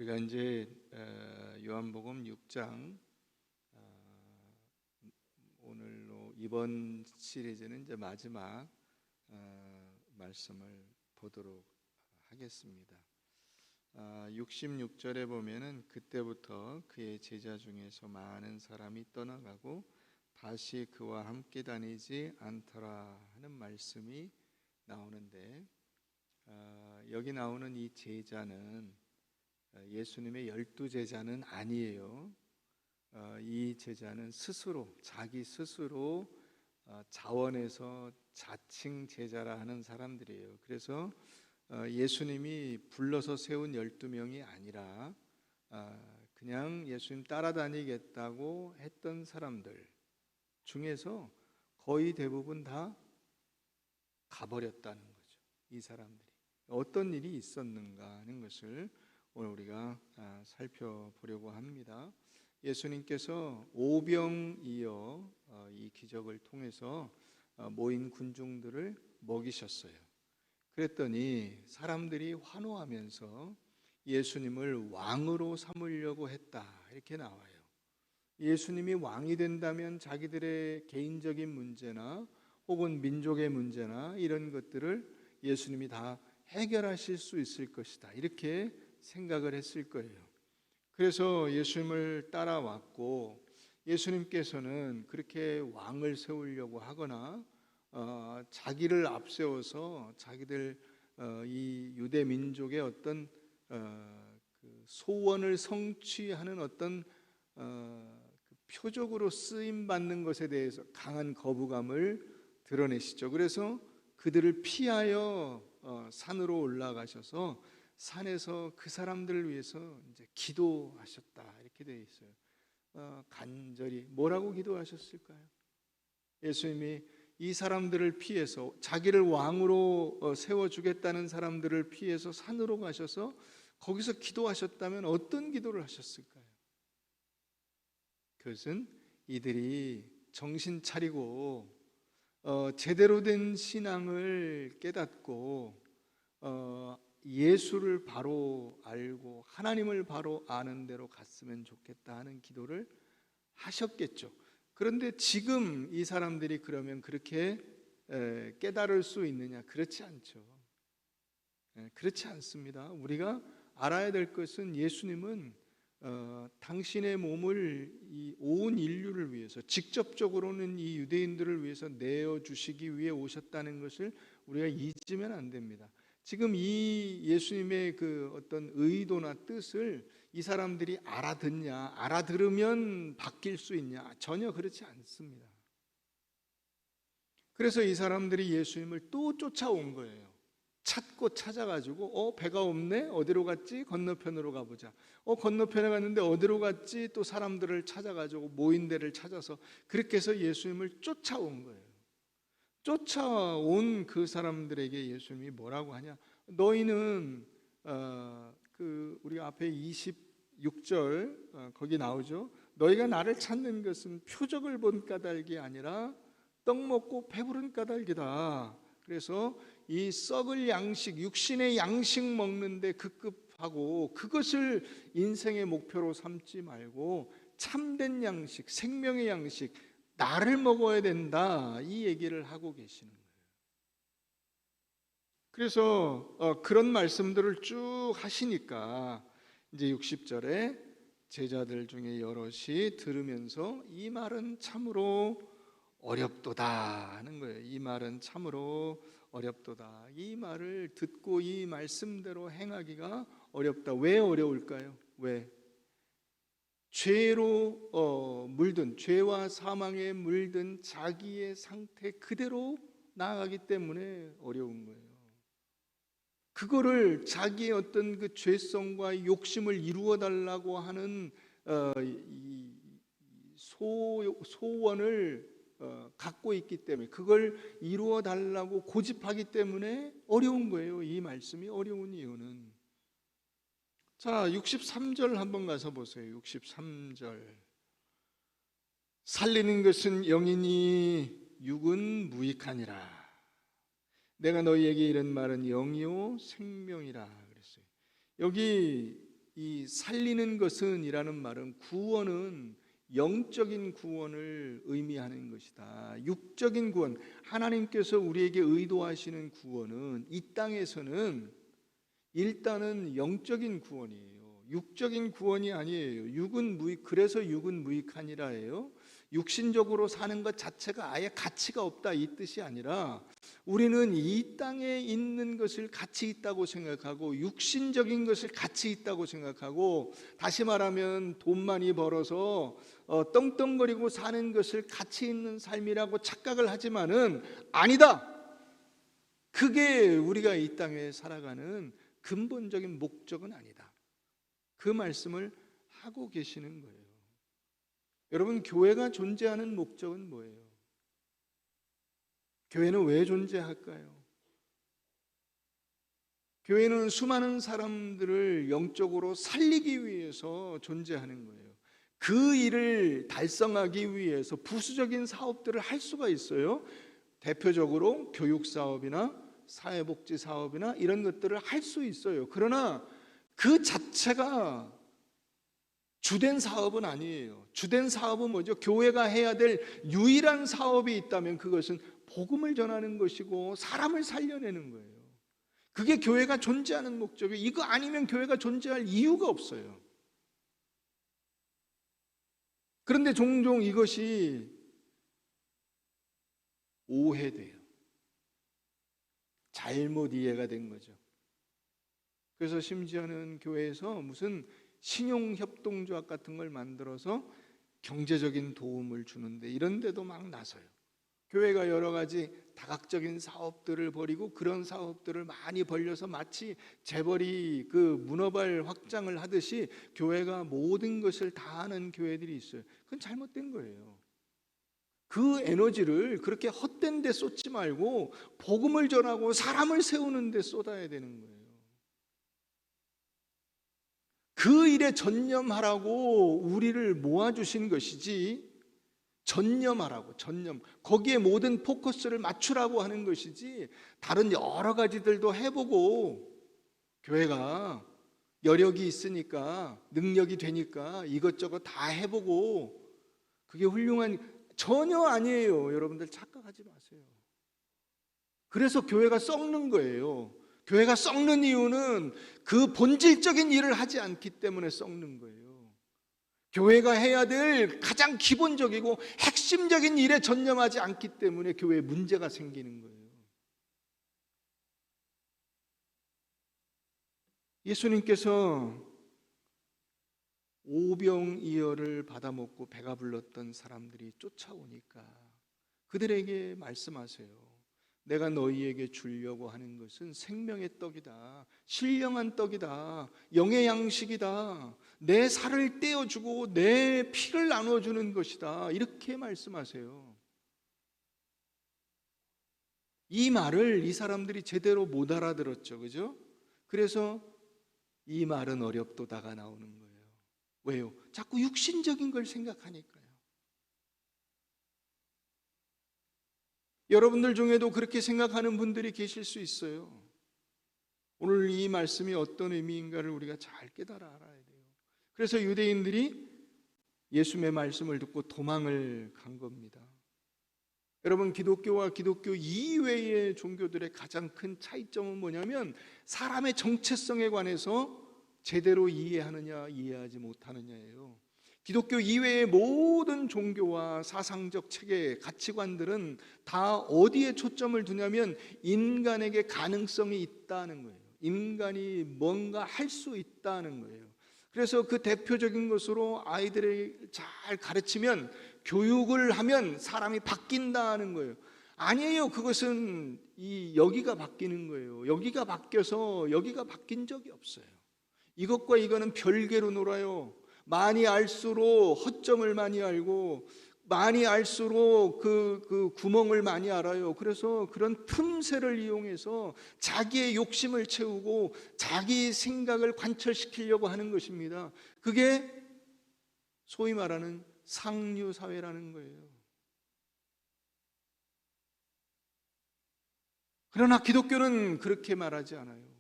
우리가 이제 요한복음 6장 오늘로 이번 시리즈는 이제 마지막 말씀을 보도록 하겠습니다. 66절에 보면은 그때부터 그의 제자 중에서 많은 사람이 떠나가고 다시 그와 함께 다니지 않더라 하는 말씀이 나오는데, 여기 나오는 이 제자는 예수님의 12제자는 아니에요. 이 제자는 자기 스스로 자원해서 자칭 제자라 하는 사람들이에요. 그래서 예수님이 불러서 세운 12명이 아니라 그냥 예수님 따라다니겠다고 했던 사람들 중에서 거의 대부분 다 가버렸다는 거죠. 이 사람들이 어떤 일이 있었는가 하는 것을 오늘 우리가 살펴보려고 합니다. 예수님께서 오병이어 이 기적을 통해서 모인 군중들을 먹이셨어요. 그랬더니 사람들이 환호하면서 예수님을 왕으로 삼으려고 했다, 이렇게 나와요. 예수님이 왕이 된다면 자기들의 개인적인 문제나 혹은 민족의 문제나 이런 것들을 예수님이 다 해결하실 수 있을 것이다, 이렇게 생각을 했을 거예요. 그래서 예수님을 따라왔고, 예수님께서는 그렇게 왕을 세우려고 하거나 자기를 앞세워서 자기들 이 유대 민족의 어떤 그 소원을 성취하는 어떤 그 표적으로 쓰임 받는 것에 대해서 강한 거부감을 드러내시죠. 그래서 그들을 피하여 산으로 올라가셔서 산에서 그 사람들을 위해서 이제 기도하셨다, 이렇게 되어 있어요. 간절히 뭐라고 기도하셨을까요? 예수님이 이 사람들을 피해서 자기를 왕으로 세워주겠다는 사람들을 피해서 산으로 가셔서 거기서 기도하셨다면 어떤 기도를 하셨을까요? 그것은 이들이 정신 차리고 제대로 된 신앙을 깨닫고 예수를 바로 알고 하나님을 바로 아는 대로 갔으면 좋겠다 하는 기도를 하셨겠죠. 그런데 지금 이 사람들이 그러면 그렇게 깨달을 수 있느냐? 그렇지 않죠. 그렇지 않습니다. 우리가 알아야 될 것은 예수님은 당신의 몸을 이 온 인류를 위해서, 직접적으로는 이 유대인들을 위해서 내어주시기 위해 오셨다는 것을 우리가 잊으면 안 됩니다. 지금 이 예수님의 그 어떤 의도나 뜻을 이 사람들이 알아듣냐, 알아들으면 바뀔 수 있냐? 전혀 그렇지 않습니다. 그래서 이 사람들이 예수님을 또 쫓아온 거예요. 찾고 찾아가지고 배가 없네? 어디로 갔지? 건너편으로 가보자. 건너편에 갔는데 어디로 갔지? 또 사람들을 찾아가지고 모인 데를 찾아서 그렇게 해서 예수님을 쫓아온 거예요. 쫓아온 그 사람들에게 예수님이 뭐라고 하냐? 너희는 우리가 앞에 26절 거기 나오죠. 너희가 나를 찾는 것은 표적을 본 까닭이 아니라 떡 먹고 배부른 까닭이다. 그래서 이 썩을 양식, 육신의 양식 먹는데 급급하고 그것을 인생의 목표로 삼지 말고 참된 양식, 생명의 양식, 나를 먹어야 된다, 이 얘기를 하고 계시는 거예요. 그래서 그런 말씀들을 쭉 하시니까 이제 60절에 제자들 중에 여럿이 들으면서 이 말은 참으로 어렵도다 하는 거예요. 이 말은 참으로 어렵도다. 이 말을 듣고 이 말씀대로 행하기가 어렵다. 왜 어려울까요? 왜? 죄로 물든, 죄와 사망에 물든 자기의 상태 그대로 나아가기 때문에 어려운 거예요. 그거를 자기의 어떤 그 죄성과 욕심을 이루어 달라고 하는 이 소원을 갖고 있기 때문에, 그걸 이루어 달라고 고집하기 때문에 어려운 거예요. 이 말씀이 어려운 이유는. 자, 63절 한번 가서 보세요. 63절. 살리는 것은 영이니 육은 무익하니라. 내가 너희에게 이런 말은 영이요 생명이라 그랬어요. 여기 이 살리는 것은 이라는 말은 구원은 영적인 구원을 의미하는 것이다. 육적인 구원, 하나님께서 우리에게 의도하시는 구원은 이 땅에서는 일단은 영적인 구원이에요. 육적인 구원이 아니에요. 그래서 육은 무익하니라 해요. 육신적으로 사는 것 자체가 아예 가치가 없다 이 뜻이 아니라 우리는 이 땅에 있는 것을 가치 있다고 생각하고 육신적인 것을 가치 있다고 생각하고 다시 말하면 돈 많이 벌어서 떵떵거리고 사는 것을 가치 있는 삶이라고 착각을 하지만은 아니다. 그게 우리가 이 땅에 살아가는 근본적인 목적은 아니다. 그 말씀을 하고 계시는 거예요. 여러분, 교회가 존재하는 목적은 뭐예요? 교회는 왜 존재할까요? 교회는 수많은 사람들을 영적으로 살리기 위해서 존재하는 거예요. 그 일을 달성하기 위해서 부수적인 사업들을 할 수가 있어요. 대표적으로 교육 사업이나 사회복지 사업이나 이런 것들을 할 수 있어요. 그러나 그 자체가 주된 사업은 아니에요. 주된 사업은 뭐죠? 교회가 해야 될 유일한 사업이 있다면 그것은 복음을 전하는 것이고 사람을 살려내는 거예요. 그게 교회가 존재하는 목적이에요. 이거 아니면 교회가 존재할 이유가 없어요. 그런데 종종 이것이 오해돼요. 잘못 이해가 된 거죠. 그래서 심지어는 교회에서 무슨 신용협동조합 같은 걸 만들어서 경제적인 도움을 주는데 이런 데도 막 나서요. 교회가 여러 가지 다각적인 사업들을 벌이고 그런 사업들을 많이 벌려서 마치 재벌이 그 문어발 확장을 하듯이 교회가 모든 것을 다 하는 교회들이 있어요. 그건 잘못된 거예요. 그 에너지를 그렇게 헛된 데 쏟지 말고 복음을 전하고 사람을 세우는 데 쏟아야 되는 거예요. 그 일에 전념하라고 우리를 모아주신 것이지, 전념하라고, 거기에 모든 포커스를 맞추라고 하는 것이지, 다른 여러 가지들도 해보고 교회가 여력이 있으니까 능력이 되니까 이것저것 다 해보고 그게 훌륭한, 전혀 아니에요. 여러분들 착각하지 마세요. 그래서 교회가 썩는 거예요. 교회가 썩는 이유는 그 본질적인 일을 하지 않기 때문에 썩는 거예요. 교회가 해야 될 가장 기본적이고 핵심적인 일에 전념하지 않기 때문에 교회에 문제가 생기는 거예요. 예수님께서 오병이어를 받아먹고 배가 불렀던 사람들이 쫓아오니까 그들에게 말씀하세요. 내가 너희에게 주려고 하는 것은 생명의 떡이다, 신령한 떡이다, 영의 양식이다, 내 살을 떼어주고 내 피를 나눠주는 것이다, 이렇게 말씀하세요. 이 말을 이 사람들이 제대로 못 알아들었죠. 그죠? 그래서 이 말은 어렵도다가 나오는 거예요. 왜요? 자꾸 육신적인 걸 생각하니까요. 여러분들 중에도 그렇게 생각하는 분들이 계실 수 있어요. 오늘 이 말씀이 어떤 의미인가를 우리가 잘 깨달아 알아야 돼요. 그래서 유대인들이 예수님의 말씀을 듣고 도망을 간 겁니다. 여러분, 기독교와 기독교 이외의 종교들의 가장 큰 차이점은 뭐냐면 사람의 정체성에 관해서 제대로 이해하느냐 이해하지 못하느냐예요. 기독교 이외의 모든 종교와 사상적 체계, 가치관들은 다 어디에 초점을 두냐면 인간에게 가능성이 있다는 거예요. 인간이 뭔가 할 수 있다는 거예요. 그래서 그 대표적인 것으로 아이들을 잘 가르치면, 교육을 하면 사람이 바뀐다는 거예요. 아니에요. 그것은 여기가 바뀌는 거예요. 여기가 바뀌어서 여기가 바뀐 적이 없어요. 이것과 이거는 별개로 놀아요. 많이 알수록 허점을 많이 알고 많이 알수록 그 구멍을 많이 알아요. 그래서 그런 틈새를 이용해서 자기의 욕심을 채우고 자기 생각을 관철시키려고 하는 것입니다. 그게 소위 말하는 상류 사회라는 거예요. 그러나 기독교는 그렇게 말하지 않아요.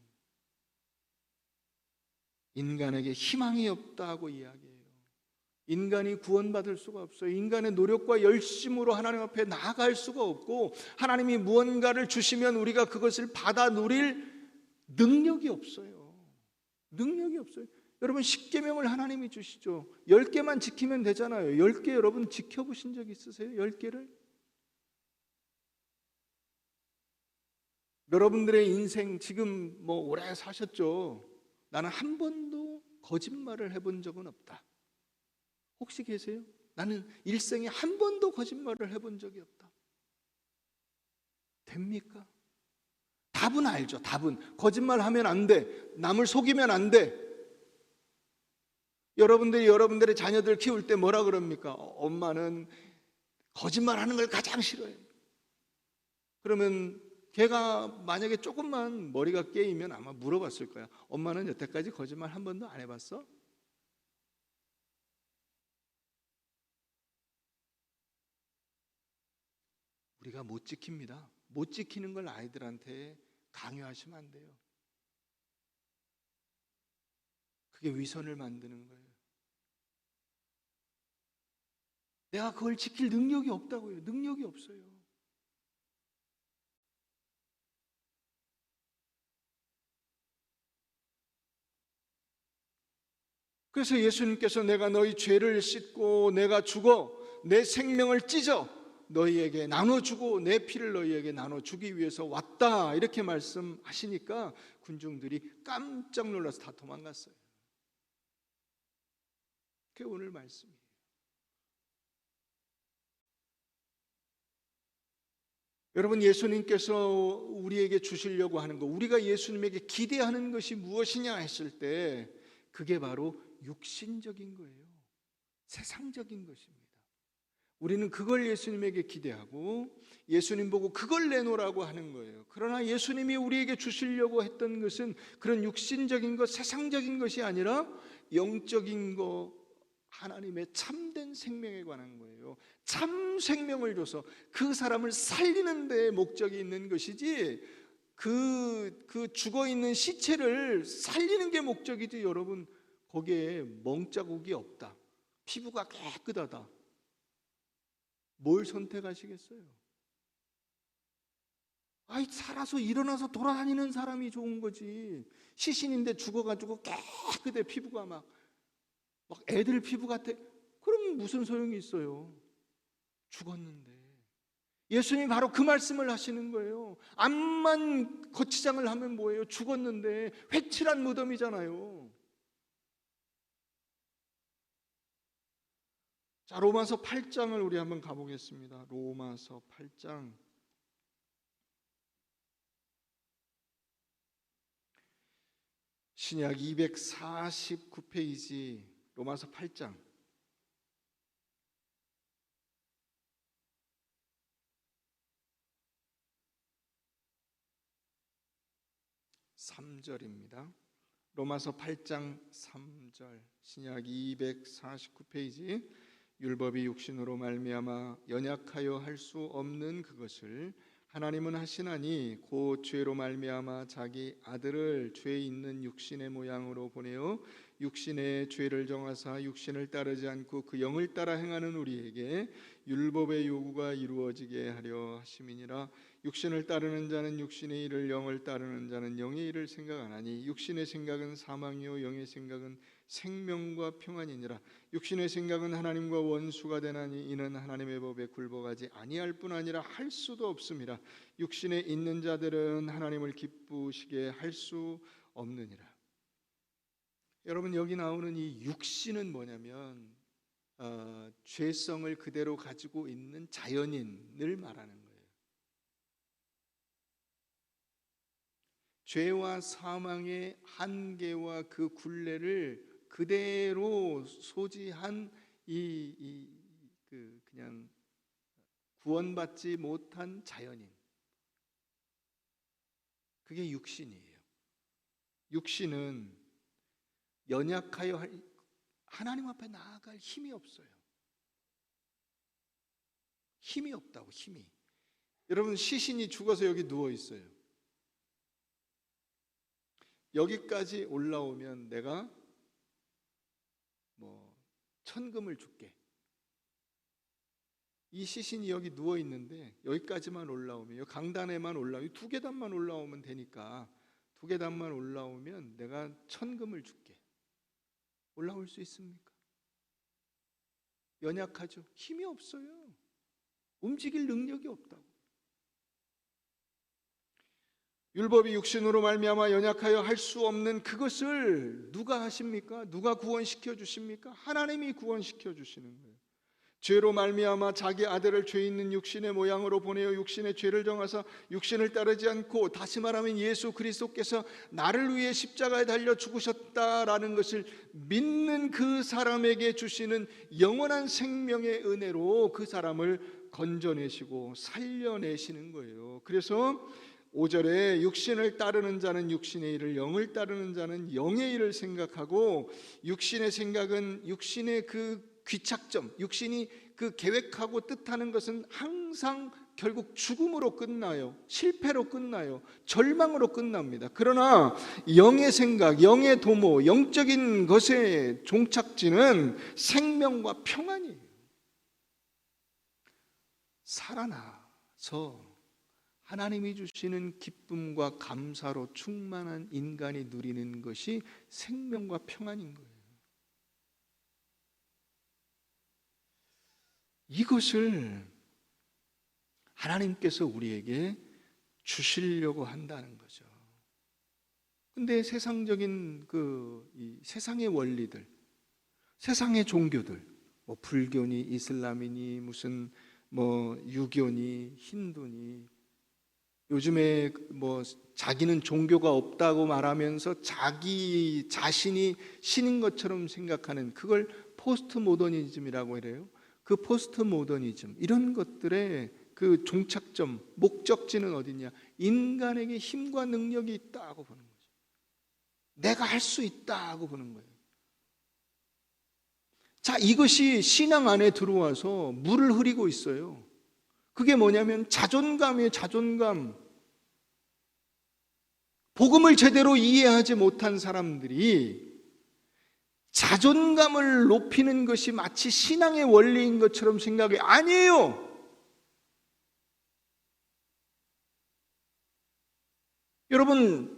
인간에게 희망이 없다고 이야기해요. 인간이 구원받을 수가 없어요. 인간의 노력과 열심으로 하나님 앞에 나아갈 수가 없고, 하나님이 무언가를 주시면 우리가 그것을 받아 누릴 능력이 없어요. 능력이 없어요. 여러분, 10계명을 하나님이 주시죠. 10개만 지키면 되잖아요. 10개 여러분 지켜보신 적 있으세요? 10개를? 여러분들의 인생 지금 오래 사셨죠? 나는 한 번도 거짓말을 해본 적은 없다. 혹시 계세요? 나는 일생에 한 번도 거짓말을 해본 적이 없다. 됩니까? 답은 알죠. 답은 거짓말하면 안 돼. 남을 속이면 안 돼. 여러분들이 여러분들의 자녀들 키울 때 뭐라 그럽니까? 엄마는 거짓말하는 걸 가장 싫어해요. 그러면 걔가 만약에 조금만 머리가 깨이면 아마 물어봤을 거야. 엄마는 여태까지 거짓말 한 번도 안 해봤어? 우리가 못 지킵니다. 못 지키는 걸 아이들한테 강요하시면 안 돼요. 그게 위선을 만드는 거예요. 내가 그걸 지킬 능력이 없다고요. 능력이 없어요. 그래서 예수님께서 내가 너희 죄를 씻고 내가 죽어 내 생명을 찢어 너희에게 나눠주고 내 피를 너희에게 나눠주기 위해서 왔다, 이렇게 말씀하시니까 군중들이 깜짝 놀라서 다 도망갔어요. 그게 오늘 말씀이에요. 여러분, 예수님께서 우리에게 주시려고 하는 것, 우리가 예수님에게 기대하는 것이 무엇이냐 했을 때 그게 바로 육신적인 거예요. 세상적인 것입니다. 우리는 그걸 예수님에게 기대하고 예수님 보고 그걸 내놓으라고 하는 거예요. 그러나 예수님이 우리에게 주시려고 했던 것은 그런 육신적인 것, 세상적인 것이 아니라 영적인 것, 하나님의 참된 생명에 관한 거예요. 참 생명을 줘서 그 사람을 살리는 데 목적이 있는 것이지 그 죽어있는 시체를 살리는 게 목적이지, 여러분 거기에 멍자국이 없다, 피부가 깨끗하다, 뭘 선택하시겠어요? 살아서 일어나서 돌아다니는 사람이 좋은 거지. 시신인데 죽어가지고 깨끗해, 피부가 막 애들 피부 같아. 그럼 무슨 소용이 있어요? 죽었는데. 예수님이 바로 그 말씀을 하시는 거예요. 암만 거치장을 하면 뭐예요? 죽었는데 회칠한 무덤이잖아요. 자, 로마서 8장을 우리 한번 가보겠습니다. 로마서 8장. 신약 249페이지 로마서 8장. (3절입니다) 로마서 8장 3절, 신약 249페이지. 율법이 육신으로 말미암아 연약하여 할 수 없는 그것을 하나님은 하시나니 곧 죄로 말미암아 자기 아들을 죄 있는 육신의 모양으로 보내어 육신의 죄를 정하사 육신을 따르지 않고 그 영을 따라 행하는 우리에게 율법의 요구가 이루어지게 하려 하심이니라. 육신을 따르는 자는 육신의 일을, 영을 따르는 자는 영의 일을 생각하나니 육신의 생각은 사망이요 영의 생각은 생명과 평안이니라. 육신의 생각은 하나님과 원수가 되나니 이는 하나님의 법에 굴복하지 아니할 뿐 아니라 할 수도 없음이라. 육신에 있는 자들은 하나님을 기쁘시게 할 수 없느니라. 여러분, 여기 나오는 이 육신은 뭐냐면 죄성을 그대로 가지고 있는 자연인을 말하는 거예요. 죄와 사망의 한계와 그 굴레를 그대로 소지한 그냥 구원받지 못한 자연인, 그게 육신이에요. 육신은 연약하여 하나님 앞에 나아갈 힘이 없어요. 힘이 없다고, 힘이. 여러분, 시신이 죽어서 여기 누워 있어요. 여기까지 올라오면 내가 천금을 줄게. 이 시신이 여기 누워 있는데 여기까지만 올라오면, 이 강단에만 올라오면, 두 계단만 올라오면 되니까 두 계단만 올라오면 내가 천금을 줄게. 올라올 수 있습니까? 연약하죠. 힘이 없어요. 움직일 능력이 없다고. 율법이 육신으로 말미암아 연약하여 할 수 없는 그것을 누가 하십니까? 누가 구원시켜 주십니까? 하나님이 구원시켜 주시는 거예요. 죄로 말미암아 자기 아들을 죄 있는 육신의 모양으로 보내어 육신의 죄를 정하사 육신을 따르지 않고, 다시 말하면 예수 그리스도께서 나를 위해 십자가에 달려 죽으셨다라는 것을 믿는 그 사람에게 주시는 영원한 생명의 은혜로 그 사람을 건져내시고 살려내시는 거예요. 그래서 5절에 육신을 따르는 자는 육신의 일을, 영을 따르는 자는 영의 일을 생각하고, 육신의 생각은 육신의 그 귀착점, 육신이 그 계획하고 뜻하는 것은 항상 결국 죽음으로 끝나요. 실패로 끝나요. 절망으로 끝납니다. 그러나 영의 생각, 영의 도모, 영적인 것의 종착지는 생명과 평안이에요. 살아나서 하나님이 주시는 기쁨과 감사로 충만한 인간이 누리는 것이 생명과 평안인 거예요. 이것을 하나님께서 우리에게 주시려고 한다는 거죠. 근데 세상적인 이 세상의 원리들, 세상의 종교들, 뭐 불교니 이슬람이니 무슨 유교니 힌두니, 요즘에 자기는 종교가 없다고 말하면서 자기 자신이 신인 것처럼 생각하는, 그걸 포스트 모더니즘이라고 해요. 그 포스트 모더니즘, 이런 것들의 그 종착점, 목적지는 어디냐? 인간에게 힘과 능력이 있다고 보는 거죠. 내가 할 수 있다고 보는 거예요. 자, 이것이 신앙 안에 들어와서 물을 흐리고 있어요. 그게 뭐냐면 자존감이에요. 자존감. 복음을 제대로 이해하지 못한 사람들이 자존감을 높이는 것이 마치 신앙의 원리인 것처럼 생각해. 아니에요. 여러분,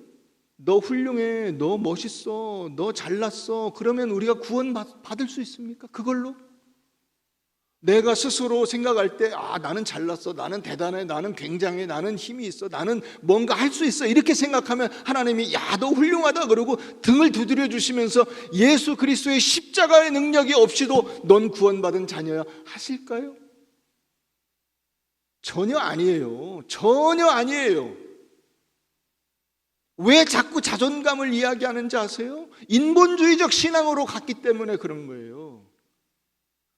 너 훌륭해, 너 멋있어, 너 잘났어, 그러면 우리가 구원 받을 수 있습니까? 그걸로? 내가 스스로 생각할 때 나는 잘났어, 나는 대단해, 나는 굉장해, 나는 힘이 있어, 나는 뭔가 할 수 있어, 이렇게 생각하면 하나님이 너 훌륭하다 그러고 등을 두드려 주시면서 예수 그리스도의 십자가의 능력이 없이도 넌 구원받은 자녀야 하실까요? 전혀 아니에요. 전혀 아니에요. 왜 자꾸 자존감을 이야기하는지 아세요? 인본주의적 신앙으로 갔기 때문에 그런 거예요.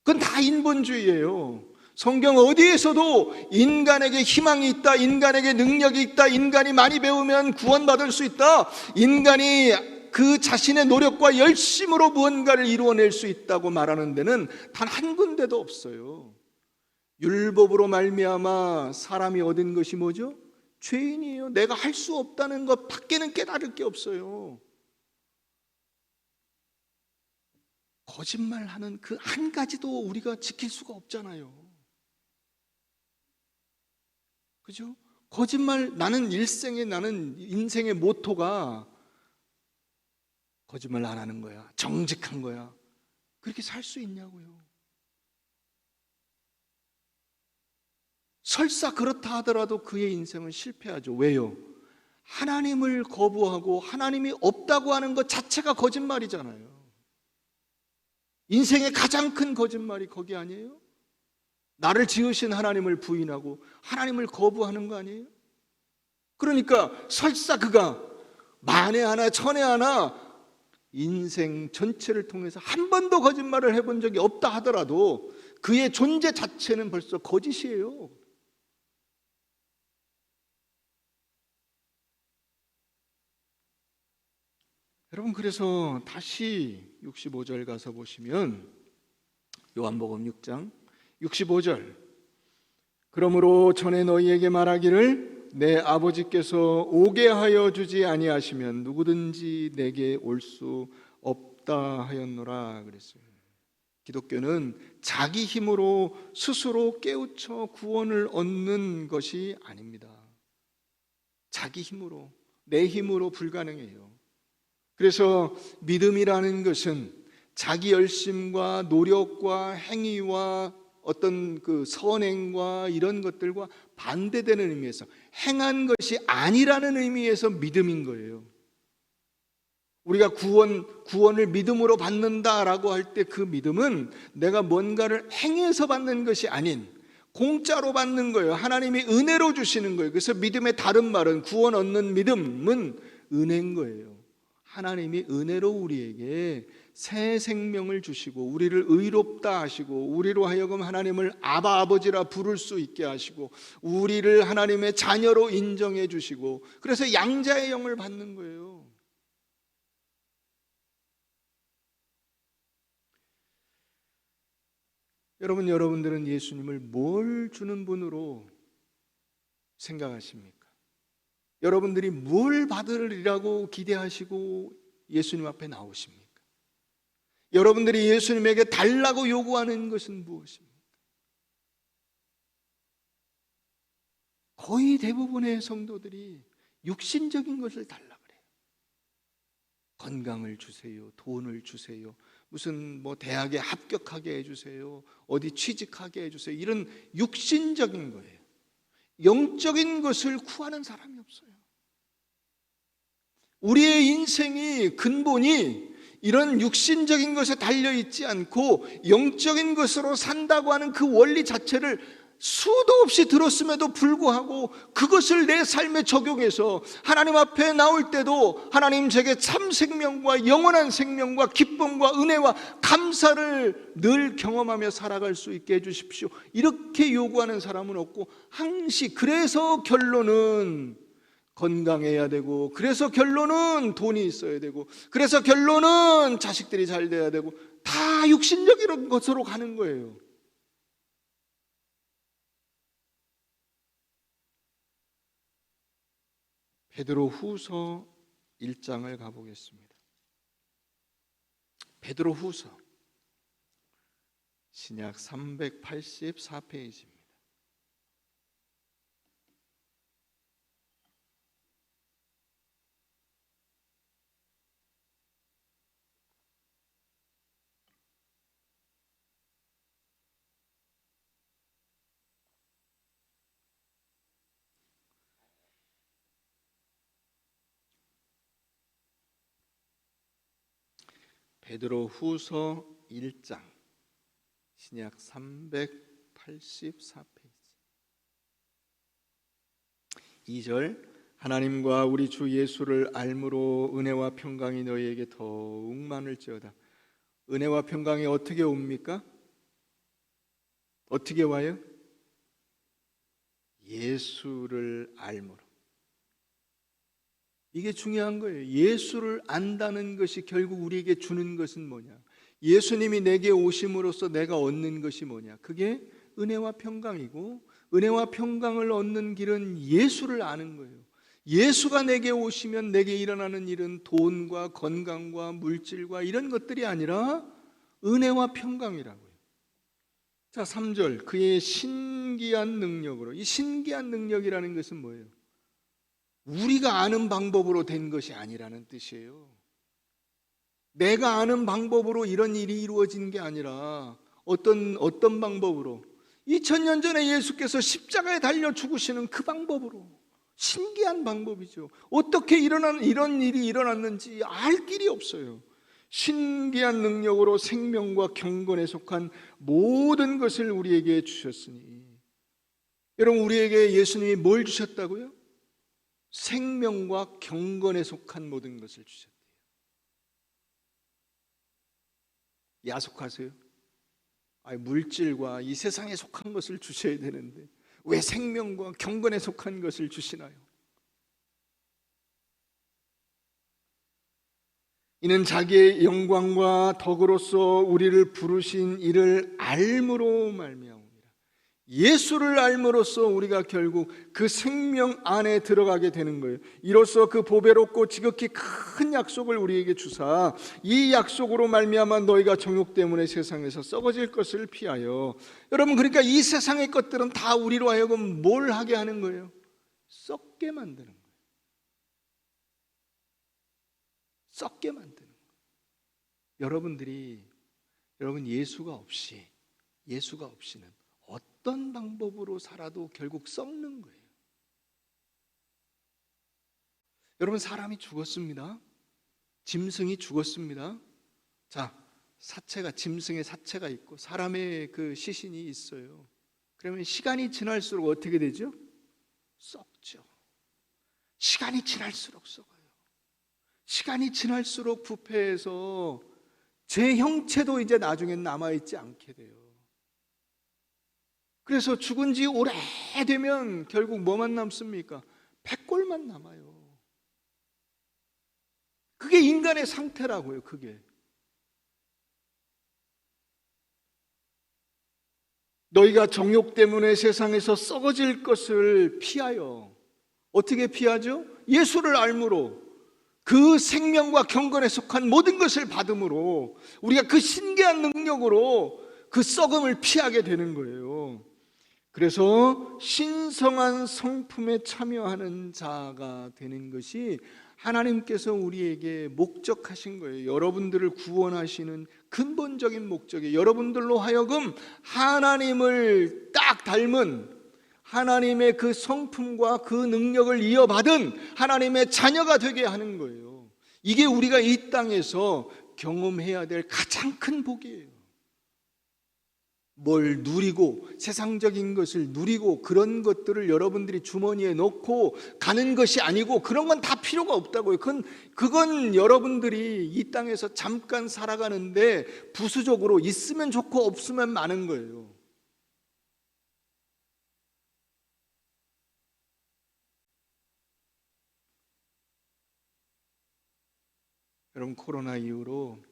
그건 다 인본주의예요. 성경 어디에서도 인간에게 희망이 있다, 인간에게 능력이 있다, 인간이 많이 배우면 구원받을 수 있다, 인간이 그 자신의 노력과 열심으로 무언가를 이루어낼 수 있다고 말하는 데는 단 한 군데도 없어요. 율법으로 말미암아 사람이 얻은 것이 뭐죠? 죄인이에요. 내가 할 수 없다는 것 밖에는 깨달을 게 없어요. 거짓말하는 그 한 가지도 우리가 지킬 수가 없잖아요. 그죠? 거짓말, 나는 인생의 모토가 거짓말 안 하는 거야, 정직한 거야. 그렇게 살 수 있냐고요. 설사 그렇다 하더라도 그의 인생은 실패하죠. 왜요? 하나님을 거부하고 하나님이 없다고 하는 것 자체가 거짓말이잖아요. 인생의 가장 큰 거짓말이 거기 아니에요? 나를 지으신 하나님을 부인하고 하나님을 거부하는 거 아니에요? 그러니까 설사 그가 만에 하나 천에 하나 인생 전체를 통해서 한 번도 거짓말을 해본 적이 없다 하더라도 그의 존재 자체는 벌써 거짓이에요. 여러분, 그래서 다시 65절 가서 보시면, 요한복음 6장 65절, 그러므로 전에 너희에게 말하기를 내 아버지께서 오게 하여 주지 아니하시면 누구든지 내게 올 수 없다 하였노라 그랬어요. 기독교는 자기 힘으로 스스로 깨우쳐 구원을 얻는 것이 아닙니다. 자기 힘으로, 내 힘으로 불가능해요. 그래서 믿음이라는 것은 자기 열심과 노력과 행위와 어떤 그 선행과 이런 것들과 반대되는 의미에서, 행한 것이 아니라는 의미에서 믿음인 거예요. 우리가 구원을 믿음으로 받는다라고 할 때 그 믿음은 내가 뭔가를 행해서 받는 것이 아닌 공짜로 받는 거예요. 하나님이 은혜로 주시는 거예요. 그래서 믿음의 다른 말은, 구원 얻는 믿음은 은혜인 거예요. 하나님이 은혜로 우리에게 새 생명을 주시고 우리를 의롭다 하시고 우리로 하여금 하나님을 아바 아버지라 부를 수 있게 하시고 우리를 하나님의 자녀로 인정해 주시고, 그래서 양자의 영을 받는 거예요. 여러분들은 예수님을 뭘 주는 분으로 생각하십니까? 여러분들이 뭘 받으리라고 기대하시고 예수님 앞에 나오십니까? 여러분들이 예수님에게 달라고 요구하는 것은 무엇입니까? 거의 대부분의 성도들이 육신적인 것을 달라 그래요. 건강을 주세요, 돈을 주세요, 무슨 대학에 합격하게 해주세요, 어디 취직하게 해주세요, 이런 육신적인 거예요. 영적인 것을 구하는 사람이 없어요. 우리의 인생이 근본이 이런 육신적인 것에 달려있지 않고 영적인 것으로 산다고 하는 그 원리 자체를 수도 없이 들었음에도 불구하고 그것을 내 삶에 적용해서 하나님 앞에 나올 때도 하나님 제게 참 생명과 영원한 생명과 기쁨과 은혜와 감사를 늘 경험하며 살아갈 수 있게 해주십시오, 이렇게 요구하는 사람은 없고, 항시 그래서 결론은 건강해야 되고, 그래서 결론은 돈이 있어야 되고, 그래서 결론은 자식들이 잘 돼야 되고, 다 육신적인 것으로 가는 거예요. 베드로후서 1장을 가보겠습니다. 베드로후서 신약 384페이지입니다. 베드로후서 1장 신약 384페이지 2절, 하나님과 우리 주 예수를 알므로 은혜와 평강이 너희에게 더욱 많을지어다. 은혜와 평강이 어떻게 옵니까? 어떻게 와요? 예수를 알므로. 이게 중요한 거예요. 예수를 안다는 것이 결국 우리에게 주는 것은 뭐냐? 예수님이 내게 오심으로써 내가 얻는 것이 뭐냐? 그게 은혜와 평강이고, 은혜와 평강을 얻는 길은 예수를 아는 거예요. 예수가 내게 오시면 내게 일어나는 일은 돈과 건강과 물질과 이런 것들이 아니라 은혜와 평강이라고요. 자, 3절, 그의 신기한 능력으로. 이 신기한 능력이라는 것은 뭐예요? 우리가 아는 방법으로 된 것이 아니라는 뜻이에요. 내가 아는 방법으로 이런 일이 이루어진 게 아니라 어떤 방법으로? 2000년 전에 예수께서 십자가에 달려 죽으시는 그 방법으로. 신기한 방법이죠. 어떻게 이런 일이 일어났는지 알 길이 없어요. 신기한 능력으로 생명과 경건에 속한 모든 것을 우리에게 주셨으니. 여러분, 우리에게 예수님이 뭘 주셨다고요? 생명과 경건에 속한 모든 것을 주셨대요. 야속하세요? 물질과 이 세상에 속한 것을 주셔야 되는데 왜 생명과 경건에 속한 것을 주시나요? 이는 자기의 영광과 덕으로서 우리를 부르신 이를 알므로 말미암으리라. 예수를 알므로써 우리가 결국 그 생명 안에 들어가게 되는 거예요. 이로써 그 보배롭고 지극히 큰 약속을 우리에게 주사 이 약속으로 말미암아 너희가 정욕 때문에 세상에서 썩어질 것을 피하여. 여러분, 그러니까 이 세상의 것들은 다 우리로 하여금 뭘 하게 하는 거예요? 썩게 만드는 거예요. 썩게 만드는 거예요. 여러분 예수가 없이는 어떤 방법으로 살아도 결국 썩는 거예요. 여러분, 사람이 죽었습니다. 짐승이 죽었습니다. 자, 짐승의 사체가 있고 사람의 그 시신이 있어요. 그러면 시간이 지날수록 어떻게 되죠? 썩죠. 시간이 지날수록 썩어요. 시간이 지날수록 부패해서 제 형체도 이제 나중엔 남아있지 않게 돼요. 그래서 죽은 지 오래되면 결국 뭐만 남습니까? 백골만 남아요. 그게 인간의 상태라고요. 그게 너희가 정욕 때문에 세상에서 썩어질 것을 피하여. 어떻게 피하죠? 예수를 알므로, 그 생명과 경건에 속한 모든 것을 받음으로 우리가 그 신기한 능력으로 그 썩음을 피하게 되는 거예요. 그래서 신성한 성품에 참여하는 자가 되는 것이 하나님께서 우리에게 목적하신 거예요. 여러분들을 구원하시는 근본적인 목적이에요. 여러분들로 하여금 하나님을 딱 닮은, 하나님의 그 성품과 그 능력을 이어받은 하나님의 자녀가 되게 하는 거예요. 이게 우리가 이 땅에서 경험해야 될 가장 큰 복이에요. 뭘 누리고, 세상적인 것을 누리고, 그런 것들을 여러분들이 주머니에 넣고 가는 것이 아니고, 그런 건 다 필요가 없다고요. 그건 여러분들이 이 땅에서 잠깐 살아가는데 부수적으로 있으면 좋고 없으면 많은 거예요. 여러분, 코로나 이후로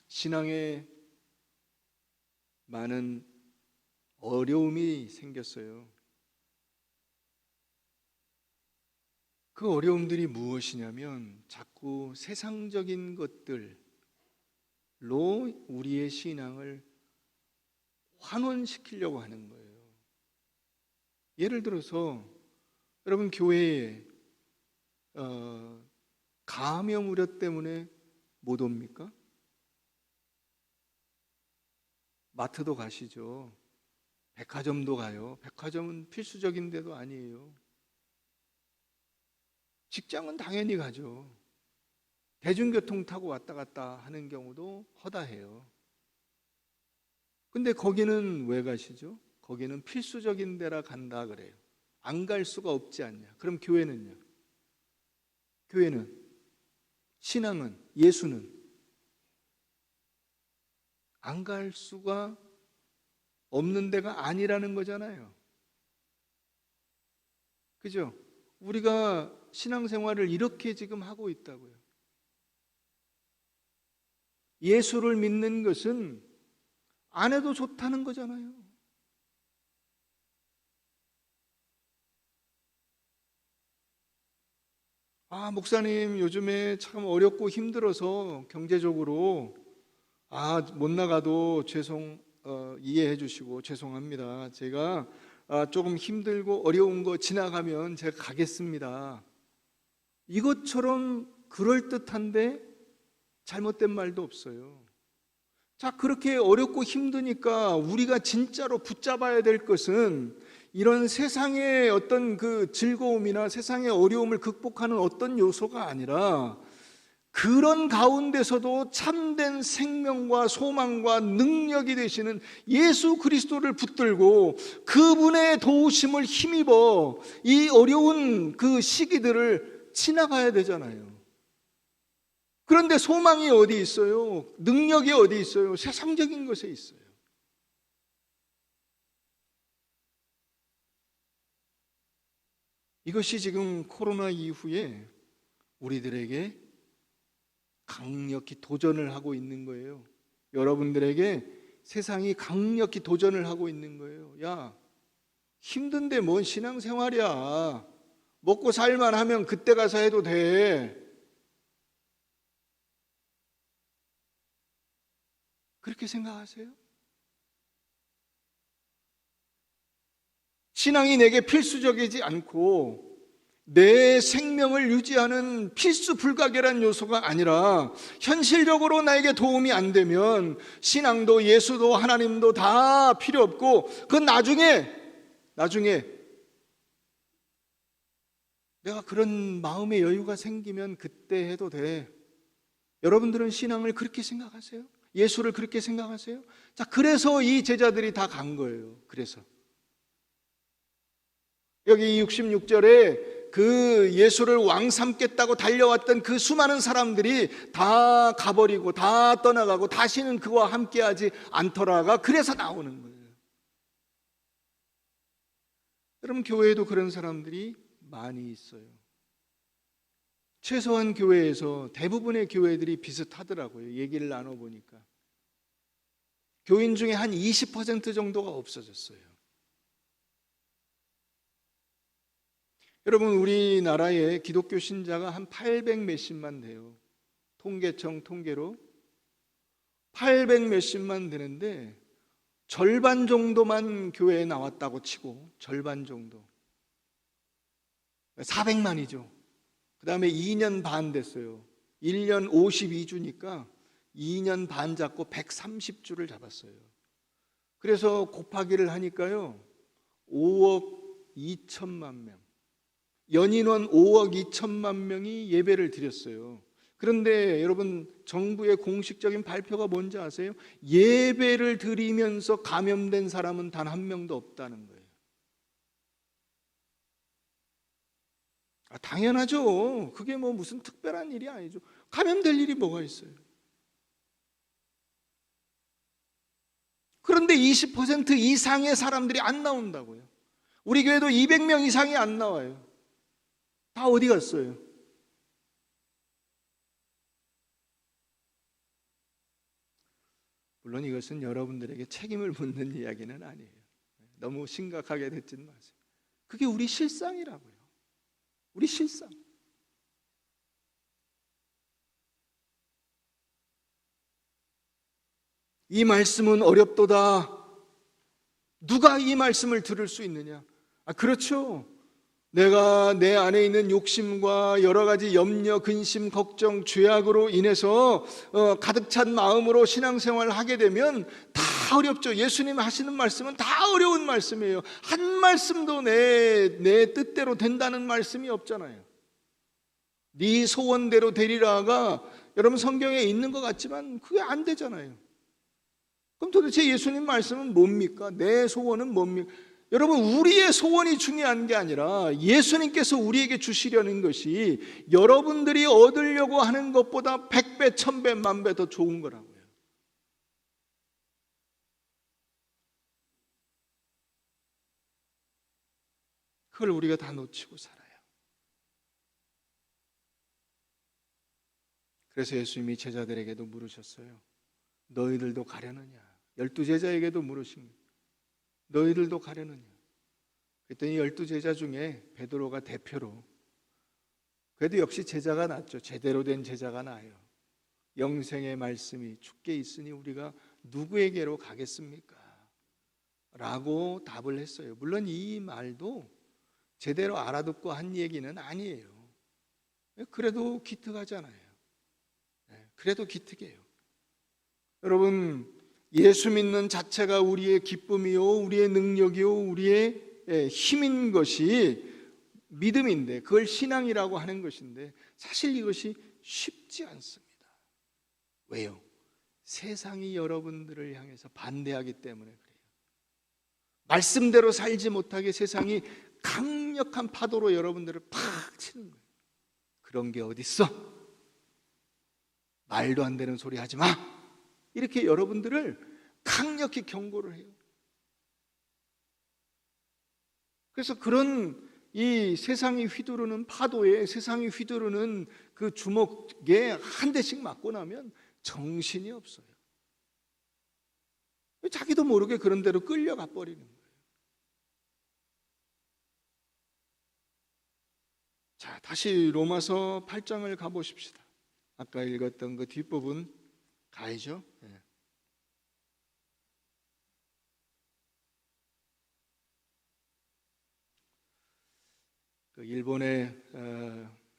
신앙에 많은 어려움이 생겼어요. 그 어려움들이 무엇이냐면 자꾸 세상적인 것들로 우리의 신앙을 환원시키려고 하는 거예요. 예를 들어서 여러분, 교회에 감염 우려 때문에 못 옵니까? 마트도 가시죠. 백화점도 가요. 백화점은 필수적인 데도 아니에요. 직장은 당연히 가죠. 대중교통 타고 왔다 갔다 하는 경우도 허다해요. 근데 거기는 왜 가시죠? 거기는 필수적인 데라 간다 그래요. 안 갈 수가 없지 않냐. 그럼 교회는요? 교회는, 신앙은, 예수는 안 갈 수가 없는 데가 아니라는 거잖아요. 그죠? 우리가 신앙생활을 이렇게 지금 하고 있다고요. 예수를 믿는 것은 안 해도 좋다는 거잖아요. 목사님, 요즘에 참 어렵고 힘들어서 경제적으로 못 나가도 이해해 주시고 죄송합니다. 제가 조금 힘들고 어려운 거 지나가면 제가 가겠습니다. 이것처럼 그럴듯한데 잘못된 말도 없어요. 자, 그렇게 어렵고 힘드니까 우리가 진짜로 붙잡아야 될 것은 이런 세상의 어떤 그 즐거움이나 세상의 어려움을 극복하는 어떤 요소가 아니라 그런 가운데서도 참된 생명과 소망과 능력이 되시는 예수 그리스도를 붙들고 그분의 도우심을 힘입어 이 어려운 그 시기들을 지나가야 되잖아요. 그런데 소망이 어디 있어요? 능력이 어디 있어요? 세상적인 것에 있어요. 이것이 지금 코로나 이후에 우리들에게 강력히 도전을 하고 있는 거예요. 여러분들에게 세상이 강력히 도전을 하고 있는 거예요. 야, 힘든데 뭔 신앙생활이야. 먹고 살만 하면 그때 가서 해도 돼. 그렇게 생각하세요? 신앙이 내게 필수적이지 않고 내 생명을 유지하는 필수 불가결한 요소가 아니라 현실적으로 나에게 도움이 안 되면 신앙도 예수도 하나님도 다 필요 없고 그건 나중에 내가 그런 마음의 여유가 생기면 그때 해도 돼. 여러분들은 신앙을 그렇게 생각하세요? 예수를 그렇게 생각하세요? 자, 그래서 이 제자들이 다 간 거예요. 그래서 여기 66절에 그 예수를 왕 삼겠다고 달려왔던 그 수많은 사람들이 다 가버리고 다 떠나가고 다시는 그와 함께하지 않더라가 그래서 나오는 거예요. 여러분, 교회에도 그런 사람들이 많이 있어요. 최소한 교회에서 대부분의 교회들이 비슷하더라고요. 얘기를 나눠보니까 교인 중에 한 20% 정도가 없어졌어요. 여러분, 우리나라에 기독교 신자가 한 800 몇십만 돼요. 통계청 통계로 800 몇십만 되는데 절반 정도만 교회에 나왔다고 치고 절반 정도 400만이죠. 그 다음에 2년 반 됐어요. 1년 52주니까 2년 반 잡고 130주를 잡았어요. 그래서 곱하기를 하니까요 5억 2천만 명, 연인원 5억 2천만 명이 예배를 드렸어요. 그런데 여러분, 정부의 공식적인 발표가 뭔지 아세요? 예배를 드리면서 감염된 사람은 단 한 명도 없다는 거예요. 당연하죠. 그게 뭐 무슨 특별한 일이 아니죠. 감염될 일이 뭐가 있어요? 그런데 20% 이상의 사람들이 안 나온다고요. 우리 교회도 200명 이상이 안 나와요. 다 어디 갔어요? 물론 이것은 여러분들에게 책임을 묻는 이야기는 아니에요. 너무 심각하게 듣지는 마세요. 그게 우리 실상이라고요. 우리 실상. 이 말씀은 어렵도다. 누가 이 말씀을 들을 수 있느냐? 그렇죠. 내가 내 안에 있는 욕심과 여러 가지 염려, 근심, 걱정, 죄악으로 인해서 가득 찬 마음으로 신앙생활을 하게 되면 다 어렵죠. 예수님 하시는 말씀은 다 어려운 말씀이에요. 한 말씀도 내 뜻대로 된다는 말씀이 없잖아요. 네 소원대로 되리라가 여러분 성경에 있는 것 같지만 그게 안 되잖아요. 그럼 도대체 예수님 말씀은 뭡니까? 내 소원은 뭡니까? 여러분, 우리의 소원이 중요한 게 아니라 예수님께서 우리에게 주시려는 것이 여러분들이 얻으려고 하는 것보다 100배, 1000배, 만배 더 좋은 거라고요. 그걸 우리가 다 놓치고 살아요. 그래서 예수님이 제자들에게도 물으셨어요. 너희들도 가려느냐? 12제자에게도 물으신 거예요. 너희들도 가려느냐? 그랬더니 12제자 중에 베드로가 대표로, 그래도 역시 제자가 낫죠. 제대로 된 제자가 나아요. 영생의 말씀이 주께 있으니 우리가 누구에게로 가겠습니까? 라고 답을 했어요. 물론 이 말도 제대로 알아듣고 한 얘기는 아니에요. 그래도 기특하잖아요. 그래도 기특해요. 여러분, 예수 믿는 자체가 우리의 기쁨이요, 우리의 능력이요, 우리의 힘인 것이 믿음인데, 그걸 신앙이라고 하는 것인데 사실 이것이 쉽지 않습니다. 왜요? 세상이 여러분들을 향해서 반대하기 때문에 그래요. 말씀대로 살지 못하게 세상이 강력한 파도로 여러분들을 팍 치는 거예요. 그런 게 어딨어? 말도 안 되는 소리 하지 마! 이렇게 여러분들을 강력히 경고를 해요. 그래서 그런 이 세상이 휘두르는 파도에, 세상이 휘두르는 그 주먹에 한 대씩 맞고 나면 정신이 없어요. 자기도 모르게 그런 대로 끌려가 버리는 거예요. 자, 다시 로마서 8장을 가보십시다. 아까 읽었던 그 뒷부분 가야죠. 예. 그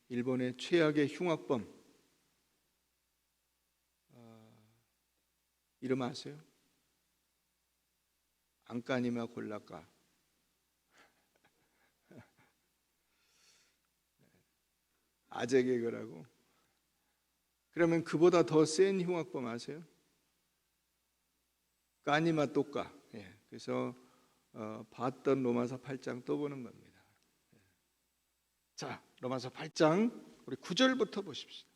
일본의 최악의 흉악범 이름 아세요? 안까니마 골라까. 아재 개그라고. 그러면 그보다 더 센 흉악범 아세요? 까니마 또까. 예. 그래서 봤던 로마서 8장 또 보는 겁니다. 자, 로마서 8장 우리 9절부터 보십시다.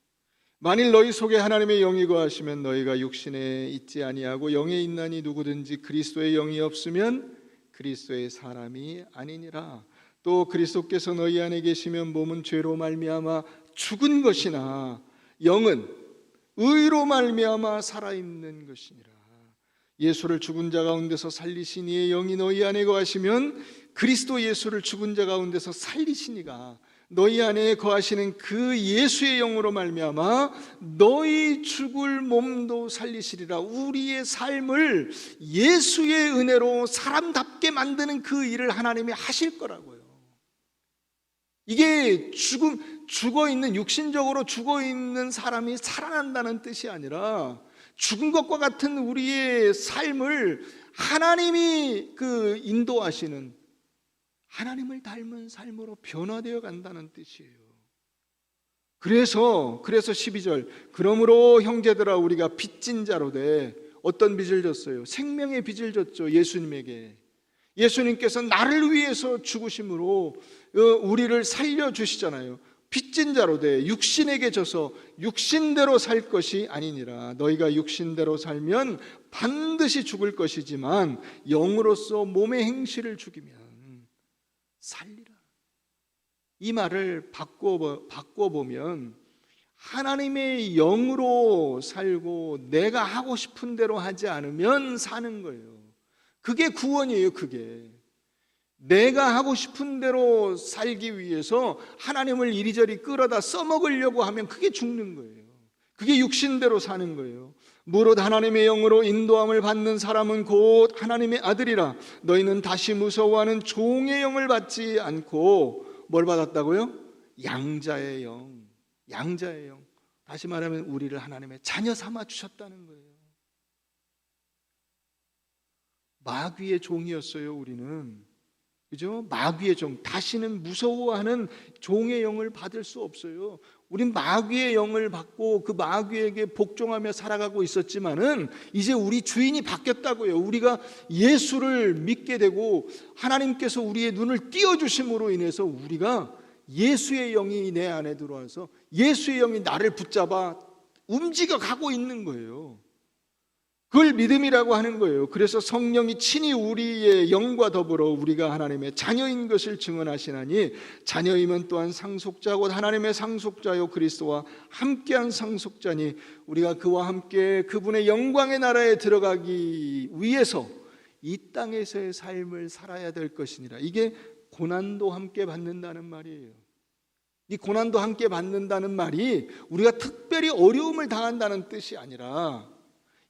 만일 너희 속에 하나님의 영이 거하시면 너희가 육신에 있지 아니하고 영에 있나니 누구든지 그리스도의 영이 없으면 그리스도의 사람이 아니니라. 또 그리스도께서 너희 안에 계시면 몸은 죄로 말미암아 죽은 것이나 영은 의로 말미암아 살아있는 것이니라. 예수를 죽은 자 가운데서 살리신 이의 영이 너희 안에 거하시면 그리스도 예수를 죽은 자 가운데서 살리시니가 너희 안에 거하시는 그 예수의 영으로 말미암아 너희 죽을 몸도 살리시리라. 우리의 삶을 예수의 은혜로 사람답게 만드는 그 일을 하나님이 하실 거라고요. 이게 죽어있는, 육신적으로 죽어있는 사람이 살아난다는 뜻이 아니라 죽은 것과 같은 우리의 삶을 하나님이 인도하시는, 하나님을 닮은 삶으로 변화되어 간다는 뜻이에요. 그래서 12절, 그러므로 형제들아 우리가 빚진 자로 돼. 어떤 빚을 졌어요? 생명의 빚을 졌죠. 예수님에게. 예수님께서 나를 위해서 죽으심으로 우리를 살려주시잖아요. 빚진 자로 돼. 육신에게 져서 육신대로 살 것이 아니니라. 너희가 육신대로 살면 반드시 죽을 것이지만 영으로서 몸의 행실을 죽이면 살리라. 이 말을 바꿔보면 하나님의 영으로 살고 내가 하고 싶은 대로 하지 않으면 사는 거예요. 그게 구원이에요. 그게 내가 하고 싶은 대로 살기 위해서 하나님을 이리저리 끌어다 써먹으려고 하면 그게 죽는 거예요. 그게 육신대로 사는 거예요. 무릇 하나님의 영으로 인도함을 받는 사람은 곧 하나님의 아들이라. 너희는 다시 무서워하는 종의 영을 받지 않고 뭘 받았다고요? 양자의 영. 양자의 영. 다시 말하면 우리를 하나님의 자녀 삼아 주셨다는 거예요. 마귀의 종이었어요. 우리는, 그죠? 마귀의 종. 다시는 무서워하는 종의 영을 받을 수 없어요. 우린 마귀의 영을 받고 그 마귀에게 복종하며 살아가고 있었지만은 이제 우리 주인이 바뀌었다고요. 우리가 예수를 믿게 되고 하나님께서 우리의 눈을 띄워주심으로 인해서 우리가 예수의 영이 내 안에 들어와서 예수의 영이 나를 붙잡아 움직여 가고 있는 거예요. 그걸 믿음이라고 하는 거예요. 그래서 성령이 친히 우리의 영과 더불어 우리가 하나님의 자녀인 것을 증언하시나니 자녀이면 또한 상속자 곧 하나님의 상속자요 그리스도와 함께한 상속자니 우리가 그와 함께 그분의 영광의 나라에 들어가기 위해서 이 땅에서의 삶을 살아야 될 것이니라. 이게 고난도 함께 받는다는 말이에요. 이 고난도 함께 받는다는 말이 우리가 특별히 어려움을 당한다는 뜻이 아니라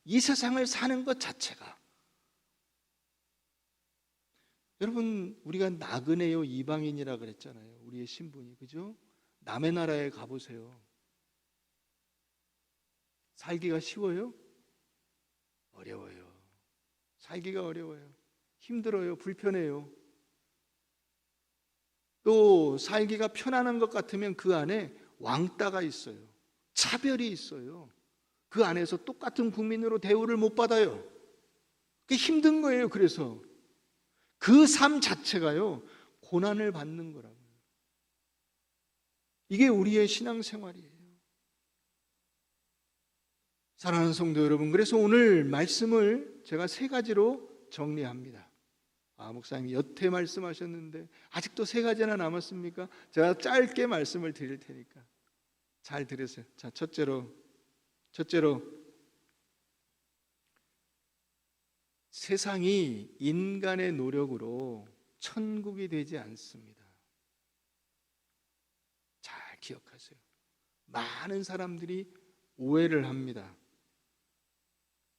이 세상을 사는 것 자체가, 여러분 우리가 나그네요 이방인이라 그랬잖아요. 우리의 신분이, 그죠? 남의 나라에 가보세요. 살기가 쉬워요? 어려워요. 살기가 어려워요. 힘들어요. 불편해요. 또 살기가 편안한 것 같으면 그 안에 왕따가 있어요. 차별이 있어요. 그 안에서 똑같은 국민으로 대우를 못 받아요. 그게 힘든 거예요. 그래서 그 삶 자체가요 고난을 받는 거라고요. 이게 우리의 신앙생활이에요. 사랑하는 성도 여러분, 그래서 오늘 말씀을 제가 3가지로 정리합니다. 목사님이 여태 말씀하셨는데 아직도 3가지나 남았습니까? 제가 짧게 말씀을 드릴 테니까 잘 들으세요. 자, 첫째로 세상이 인간의 노력으로 천국이 되지 않습니다. 잘 기억하세요. 많은 사람들이 오해를 합니다.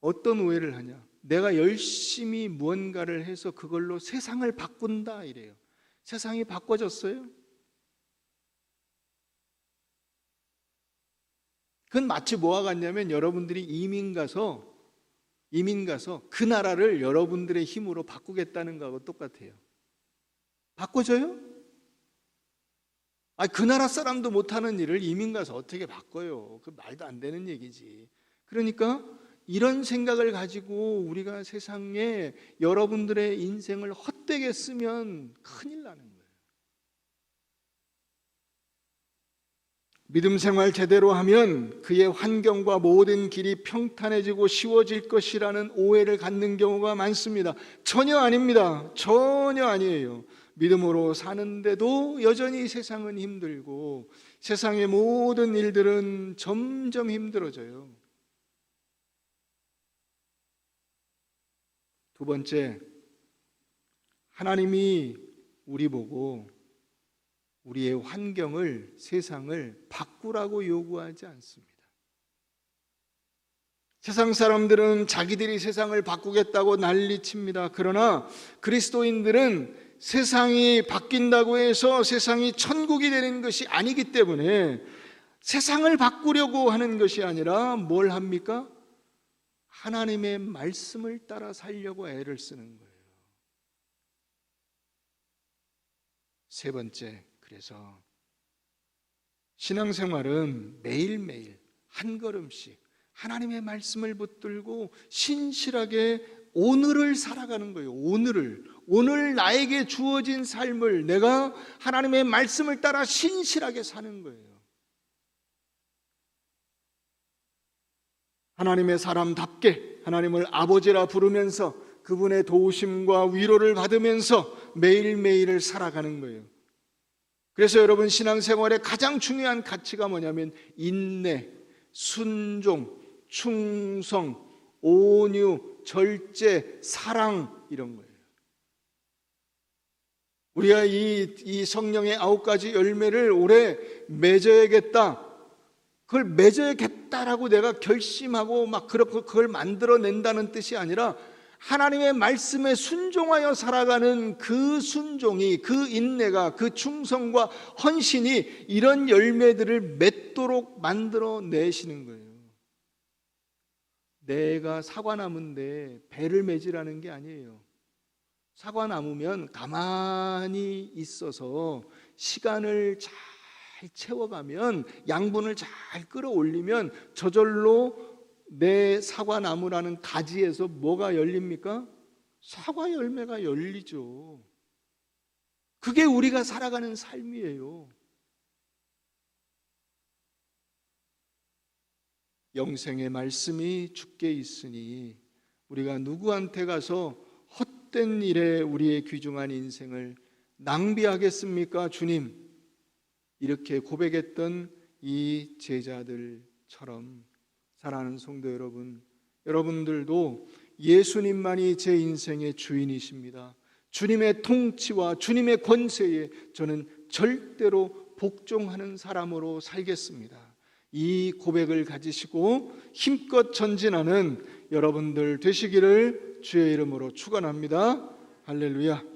어떤 오해를 하냐? 내가 열심히 무언가를 해서 그걸로 세상을 바꾼다 이래요. 세상이 바꿔졌어요? 그건 마치 뭐와 같냐면 여러분들이 이민 가서 그 나라를 여러분들의 힘으로 바꾸겠다는 거하고 똑같아요. 바꿔줘요? 그 나라 사람도 못하는 일을 이민 가서 어떻게 바꿔요? 그 말도 안 되는 얘기지. 그러니까 이런 생각을 가지고 우리가 세상에 여러분들의 인생을 헛되게 쓰면 큰일 나는 거예요. 믿음 생활 제대로 하면 그의 환경과 모든 길이 평탄해지고 쉬워질 것이라는 오해를 갖는 경우가 많습니다. 전혀 아닙니다. 전혀 아니에요. 믿음으로 사는데도 여전히 세상은 힘들고 세상의 모든 일들은 점점 힘들어져요. 두 번째, 하나님이 우리 보고 우리의 환경을, 세상을 바꾸라고 요구하지 않습니다. 세상 사람들은 자기들이 세상을 바꾸겠다고 난리칩니다. 그러나 그리스도인들은 세상이 바뀐다고 해서 세상이 천국이 되는 것이 아니기 때문에 세상을 바꾸려고 하는 것이 아니라 뭘 합니까? 하나님의 말씀을 따라 살려고 애를 쓰는 거예요. 세 번째, 그래서 신앙생활은 매일매일 한 걸음씩 하나님의 말씀을 붙들고 신실하게 오늘을 살아가는 거예요. 오늘 나에게 주어진 삶을 내가 하나님의 말씀을 따라 신실하게 사는 거예요. 하나님의 사람답게 하나님을 아버지라 부르면서 그분의 도우심과 위로를 받으면서 매일매일을 살아가는 거예요. 그래서 여러분 신앙생활의 가장 중요한 가치가 뭐냐면 인내, 순종, 충성, 온유, 절제, 사랑 이런 거예요. 우리가 이 성령의 9가지 열매를 올해 맺어야겠다. 그걸 맺어야겠다라고 내가 결심하고 막 그걸 만들어낸다는 뜻이 아니라 하나님의 말씀에 순종하여 살아가는 그 순종이, 그 인내가, 그 충성과 헌신이 이런 열매들을 맺도록 만들어내시는 거예요. 내가 사과나무인데 배를 맺으라는 게 아니에요. 사과나무면 가만히 있어서 시간을 잘 채워가면 양분을 잘 끌어올리면 저절로 내 사과나무라는 가지에서 뭐가 열립니까? 사과 열매가 열리죠. 그게 우리가 살아가는 삶이에요. 영생의 말씀이 주께 있으니 우리가 누구한테 가서 헛된 일에 우리의 귀중한 인생을 낭비하겠습니까? 주님, 이렇게 고백했던 이 제자들처럼 사랑하는 성도 여러분, 여러분들도 예수님만이 제 인생의 주인이십니다. 주님의 통치와 주님의 권세에 저는 절대로 복종하는 사람으로 살겠습니다. 이 고백을 가지시고 힘껏 전진하는 여러분들 되시기를 주의 이름으로 축원합니다. 할렐루야.